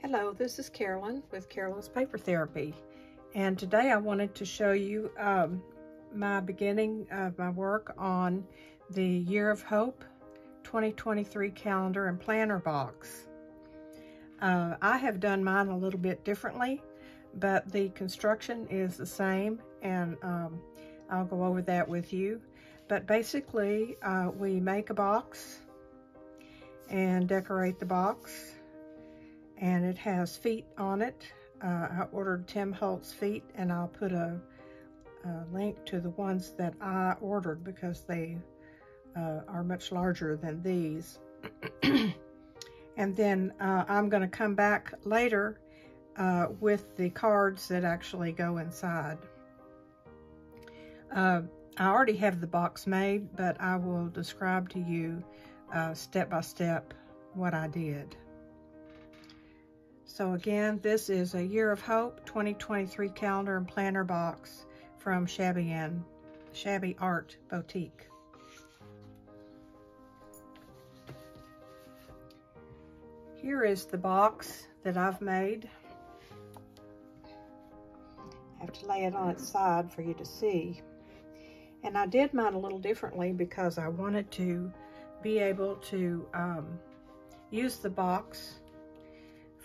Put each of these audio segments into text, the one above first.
Hello, this is Carolyn with Carolyn's Paper Therapy, and today I wanted to show you my beginning of my work on the Year of Hope 2023 calendar and planner box. I have done mine a little bit differently, but the construction is the same, and I'll go over that with you. But basically, we make a box and decorate the box. And it has feet on it. I ordered Tim Holtz feet, and I'll put a link to the ones that I ordered because they are much larger than these. And then I'm going to come back later with the cards that actually go inside. I already have the box made, but I will describe to you step by step what I did. So again, this is a Year of Hope 2023 calendar and planner box from Shabby Art Boutique. Here is the box that I've made. I have to lay it on its side for you to see. And I did mine a little differently because I wanted to be able to use the box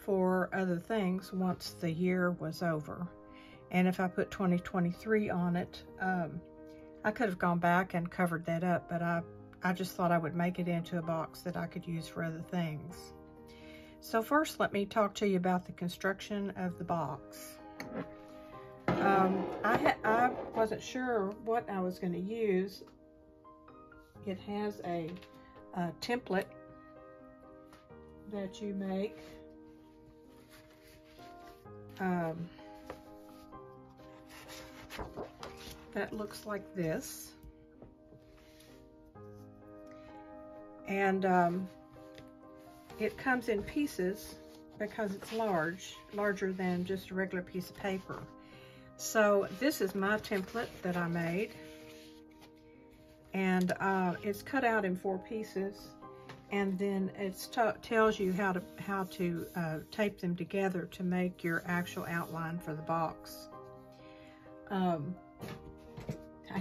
for other things once the year was over. And if I put 2023 on it, I could have gone back and covered that up, but I just thought I would make it into a box that I could use for other things. So first, let me talk to you about the construction of the box. I wasn't sure what I was going to use. It has a template that you make. That looks like this, and it comes in pieces because it's larger than just a regular piece of paper. So this is my template that I made, and it's cut out in 4 pieces. And then it tells you how to tape them together to make your actual outline for the box. I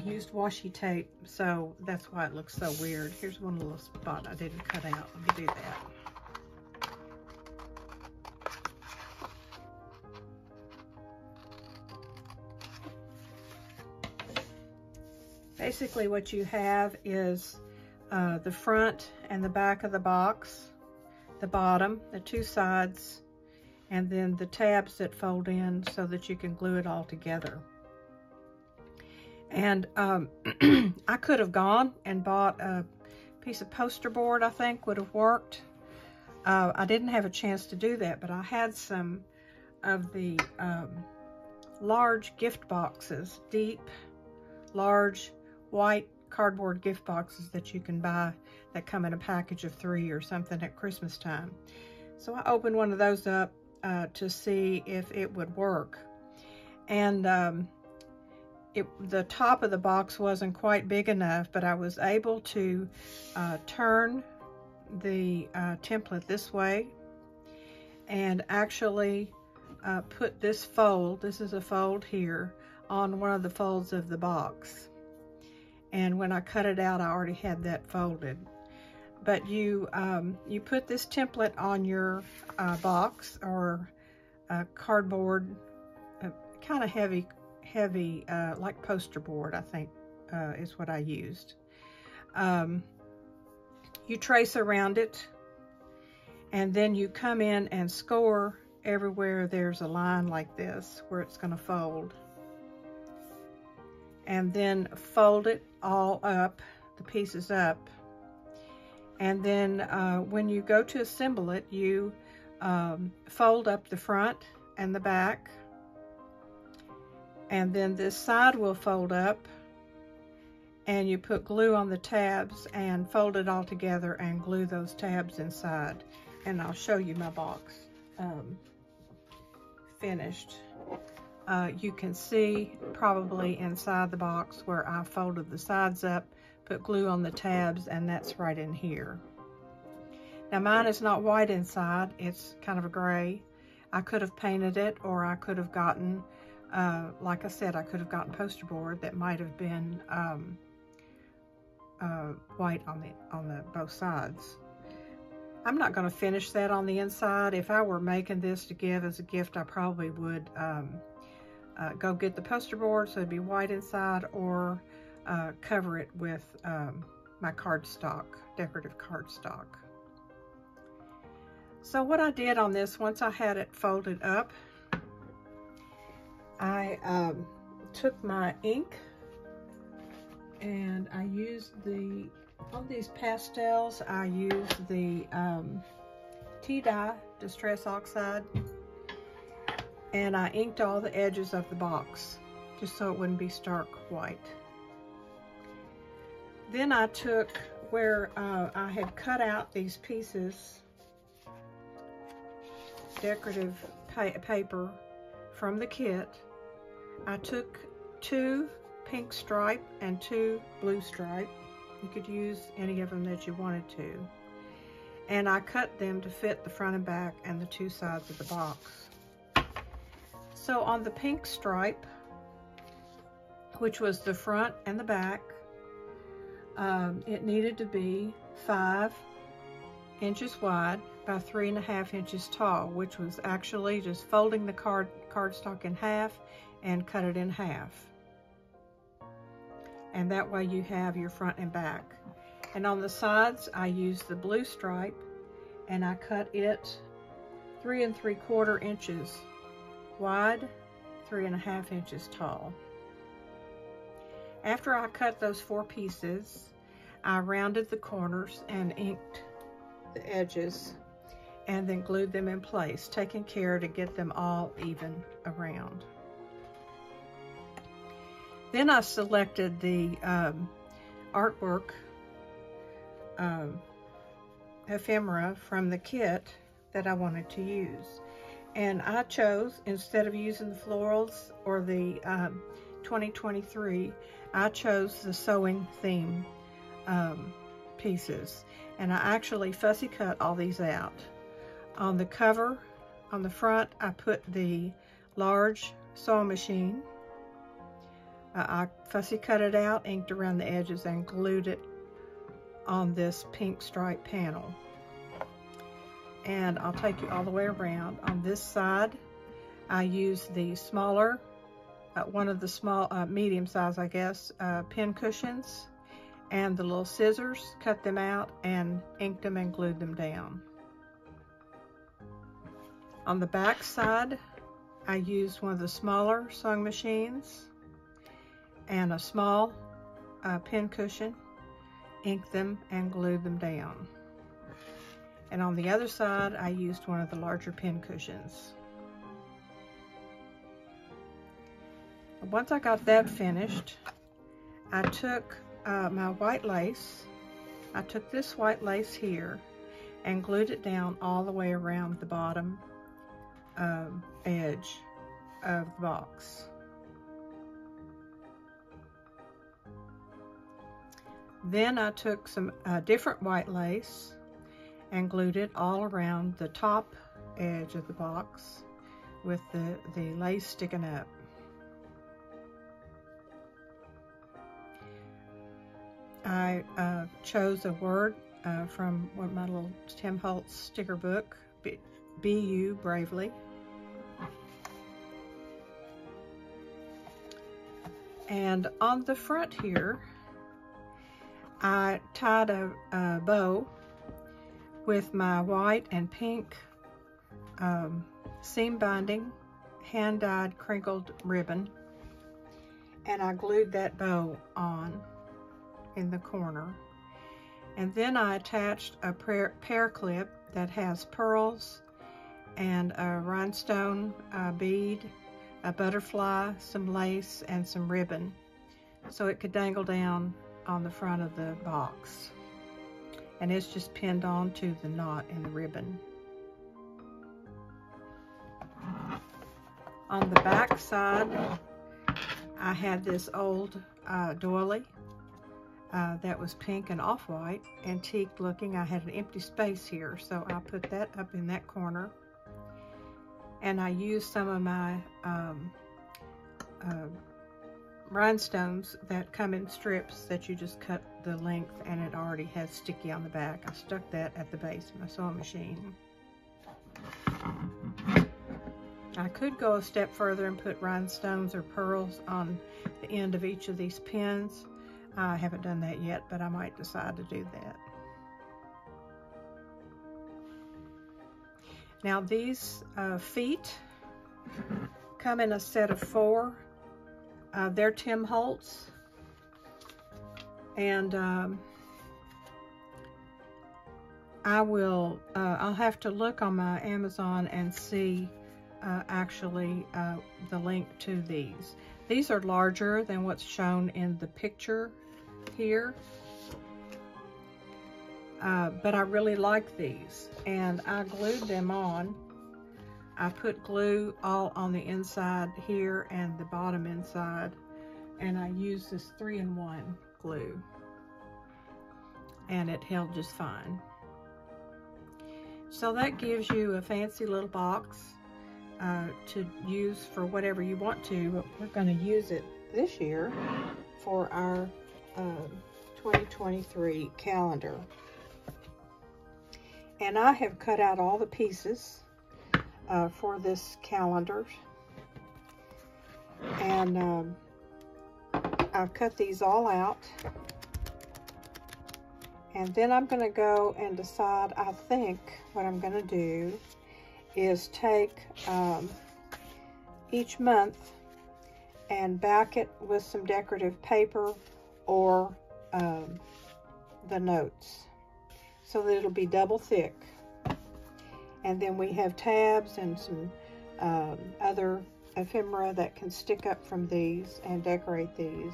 used washi tape, so that's why it looks so weird. Here's one little spot I didn't cut out. Let me do that. Basically, what you have is the front and the back of the box, the bottom, the 2 sides, and then the tabs that fold in so that you can glue it all together. And I could have gone and bought a piece of poster board. I think would have worked. I didn't have a chance to do that, but I had some of the large gift boxes, deep, large, white cardboard gift boxes that you can buy that come in a package of 3 or something at Christmas time. So I opened one of those up to see if it would work. And the top of the box wasn't quite big enough, but I was able to turn the template this way and actually put this fold, this is a fold here, on one of the folds of the box. And when I cut it out, I already had that folded. But you put this template on your box or cardboard, kind of heavy, like poster board, I think is what I used. You trace around it, and then you come in and score everywhere there's a line like this where it's going to fold. And then fold it all up, the pieces up. And then when you go to assemble it, you fold up the front and the back. And then this side will fold up, and you put glue on the tabs and fold it all together and glue those tabs inside. And I'll show you my box finished. You can see probably inside the box where I folded the sides up, put glue on the tabs, and that's right in here. Now mine is not white inside, it's kind of a gray, I could have painted it, or I could have gotten, like I said, I could have gotten poster board that might have been white on the both sides. I'm not going to finish that on the inside. If I were making this to give as a gift, I probably would go get the poster board so it'd be white inside, or cover it with my cardstock, decorative cardstock. So what I did on this, once I had it folded up, I took my ink and I used on these pastels, I used the tea dye, Distress Oxide, and I inked all the edges of the box just so it wouldn't be stark white. Then I took where I had cut out these pieces, decorative paper from the kit. I took 2 pink stripe and 2 blue stripe. You could use any of them that you wanted to. And I cut them to fit the front and back and the 2 sides of the box. So on the pink stripe, which was the front and the back, it needed to be 5 inches wide by 3.5 inches tall, which was actually just folding the cardstock in half and cut it in half. And that way you have your front and back. And on the sides, I used the blue stripe, and I cut it 3 3/4 inches wide, 3.5 inches tall. After I cut those 4 pieces, I rounded the corners and inked the edges, and then glued them in place, taking care to get them all even around. Then I selected the artwork ephemera from the kit that I wanted to use. And I chose, instead of using the florals or the 2023, I chose the sewing theme pieces. And I actually fussy cut all these out. On the cover, on the front, I put the large sewing machine. I fussy cut it out, inked around the edges, and glued it on this pink stripe panel. And I'll take you all the way around. On this side, I used the smaller, one of the small, medium size, I guess, pin cushions, and the little scissors, cut them out and inked them and glued them down. On the back side, I used one of the smaller sewing machines and a small pin cushion, inked them and glued them down. And on the other side, I used one of the larger pin cushions. Once I got that finished, I took my white lace. I took this white lace here and glued it down all the way around the bottom edge of the box. Then I took some different white lace and glued it all around the top edge of the box with the lace sticking up. I chose a word from one of my little Tim Holtz sticker book, Be You Bravely. And on the front here, I tied a bow with my white and pink seam binding, hand-dyed crinkled ribbon, and I glued that bow on in the corner. And then I attached a pear clip that has pearls and a rhinestone bead, a butterfly, some lace, and some ribbon, so it could dangle down on the front of the box. And it's just pinned on to the knot in the ribbon. On the back side, I had this old doily that was pink and off-white, antique looking. I had an empty space here, so I put that up in that corner. and I used some of my rhinestones that come in strips that you just cut the length, and it already has sticky on the back. I stuck that at the base of my sewing machine. I could go a step further and put rhinestones or pearls on the end of each of these pins. I haven't done that yet, but I might decide to do that. Now these feet come in a set of 4. They're Tim Holtz, and I'll have to look on my Amazon and see actually the link to these. These are larger than what's shown in the picture here, but I really like these, and I glued them on. I put glue all on the inside here and the bottom inside, and I used this 3-in-1 glue, and it held just fine. So that gives you a fancy little box to use for whatever you want to, but we're going to use it this year for our 2023 calendar. And I have cut out all the pieces for this calendar, and I've cut these all out, and then I'm going to go and decide. I think what I'm going to do is take each month and back it with some decorative paper or the notes, so that it'll be double thick. And then we have tabs and some other ephemera that can stick up from these and decorate these.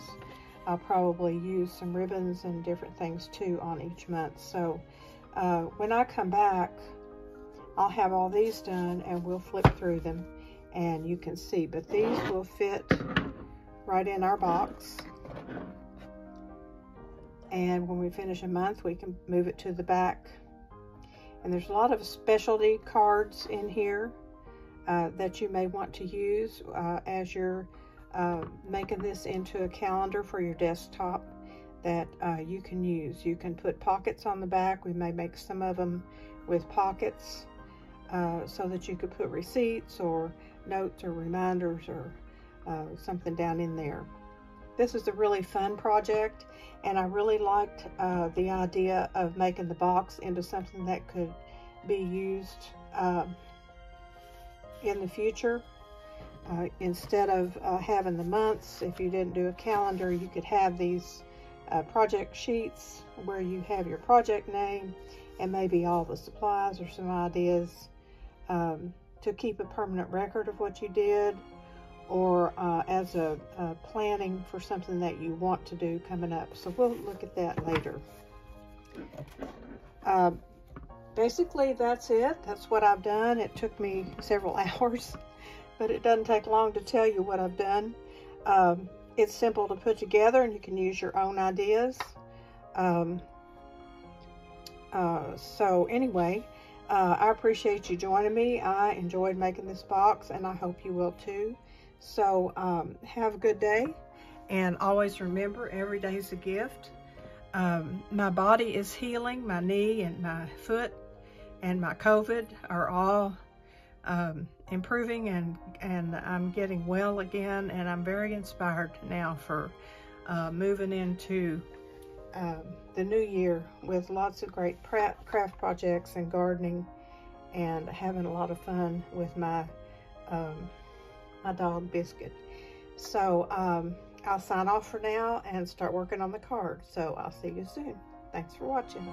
I'll probably use some ribbons and different things too on each month. So when I come back, I'll have all these done and we'll flip through them and you can see. But these will fit right in our box. And when we finish a month, we can move it to the back. And there's a lot of specialty cards in here that you may want to use as you're making this into a calendar for your desktop that you can use. You can put pockets on the back. We may make some of them with pockets so that you could put receipts or notes or reminders or something down in there. This is a really fun project, and I really liked the idea of making the box into something that could be used in the future. Instead of having the months, if you didn't do a calendar, you could have these project sheets where you have your project name and maybe all the supplies or some ideas to keep a permanent record of what you did, or as a planning for something that you want to do coming up. So we'll look at that later. Basically, that's it. That's what I've done. It took me several hours, but it doesn't take long to tell you what I've done. It's simple to put together, and you can use your own ideas. So anyway, I appreciate you joining me. I enjoyed making this box, and I hope you will too. So have a good day, and always remember, every day is a gift. My body is healing. My knee and my foot and my COVID are all improving, and I'm getting well again, and I'm very inspired now for moving into the new year with lots of great craft projects and gardening, and having a lot of fun with my my dog Biscuit. So I'll sign off for now and start working on the card. So I'll see you soon. Thanks for watching.